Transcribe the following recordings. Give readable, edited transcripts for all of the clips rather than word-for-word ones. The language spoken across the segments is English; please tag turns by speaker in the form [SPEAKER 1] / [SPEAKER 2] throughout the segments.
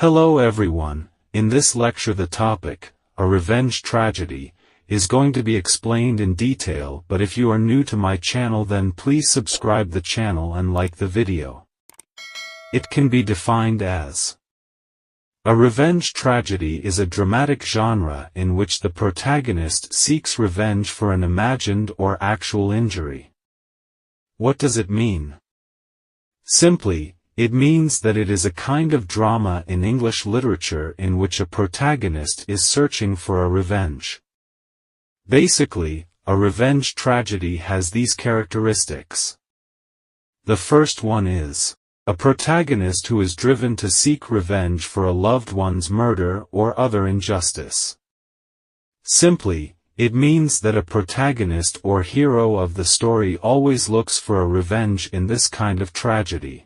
[SPEAKER 1] Hello everyone, in this lecture the topic, a revenge tragedy, is going to be explained in detail, but if you are new to my channel then please subscribe the channel and like the video. It can be defined as a revenge tragedy is a dramatic genre in which the protagonist seeks revenge for an imagined or actual injury. What does it mean? Simply, it means that it is a kind of drama in English literature in which a protagonist is searching for a revenge. Basically, a revenge tragedy has these characteristics. The first one is a protagonist who is driven to seek revenge for a loved one's murder or other injustice. Simply, it means that a protagonist or hero of the story always looks for a revenge in this kind of tragedy.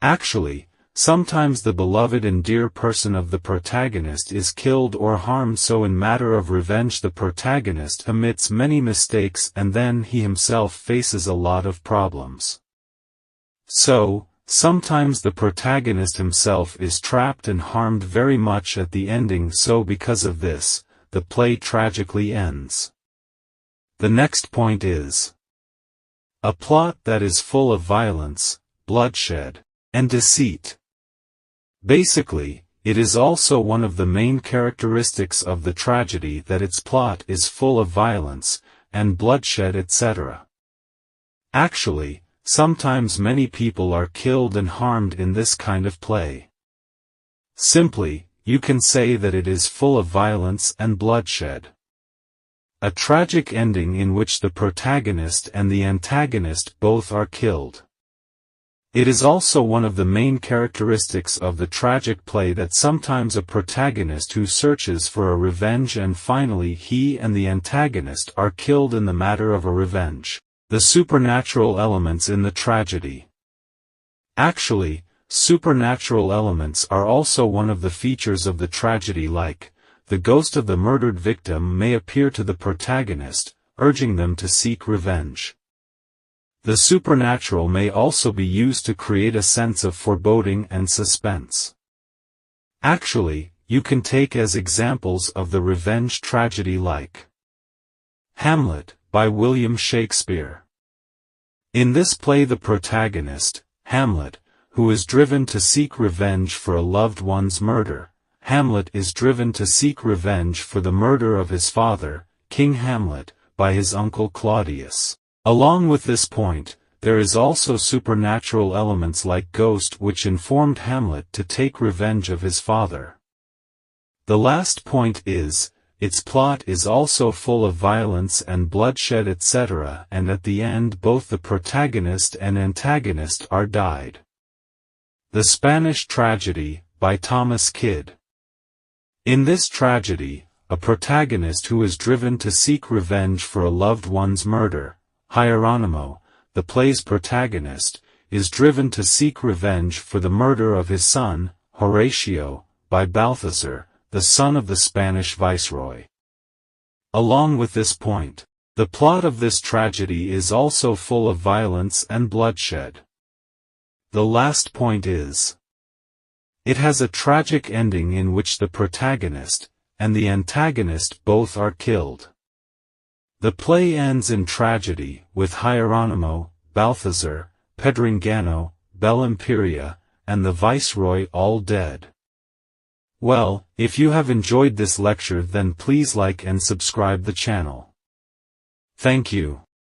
[SPEAKER 1] Actually, sometimes the beloved and dear person of the protagonist is killed or harmed, so in matter of revenge the protagonist commits many mistakes and then he himself faces a lot of problems. So, sometimes the protagonist himself is trapped and harmed very much at the ending, so because of this, the play tragically ends. The next point is a plot that is full of violence, bloodshed, and deceit. Basically, it is also one of the main characteristics of the tragedy that its plot is full of violence, and bloodshed, etc. Actually, sometimes many people are killed and harmed in this kind of play. Simply, you can say that it is full of violence and bloodshed. A tragic ending in which the protagonist and the antagonist both are killed. It is also one of the main characteristics of the tragic play that sometimes a protagonist who searches for a revenge and finally he and the antagonist are killed in the matter of a revenge. The supernatural elements in the tragedy. Actually, supernatural elements are also one of the features of the tragedy, like, the ghost of the murdered victim may appear to the protagonist, urging them to seek revenge. The supernatural may also be used to create a sense of foreboding and suspense. Actually, you can take as examples of the revenge tragedy like Hamlet, by William Shakespeare. In this play the protagonist, Hamlet, who is driven to seek revenge for a loved one's murder, Hamlet is driven to seek revenge for the murder of his father, King Hamlet, by his uncle Claudius. Along with this point, there is also supernatural elements like ghost which informed Hamlet to take revenge of his father. The last point is, its plot is also full of violence and bloodshed, etc., and at the end both the protagonist and antagonist are died. The Spanish Tragedy, by Thomas Kyd. In this tragedy, a protagonist who is driven to seek revenge for a loved one's murder, Hieronymo, the play's protagonist, is driven to seek revenge for the murder of his son, Horatio, by Balthazar, the son of the Spanish viceroy. Along with this point, the plot of this tragedy is also full of violence and bloodshed. The last point is, it has a tragic ending in which the protagonist and the antagonist both are killed. The play ends in tragedy, with Hieronymo, Balthazar, Pedringano, Bellimperia, and the viceroy all dead. Well, if you have enjoyed this lecture then please like and subscribe the channel. Thank you.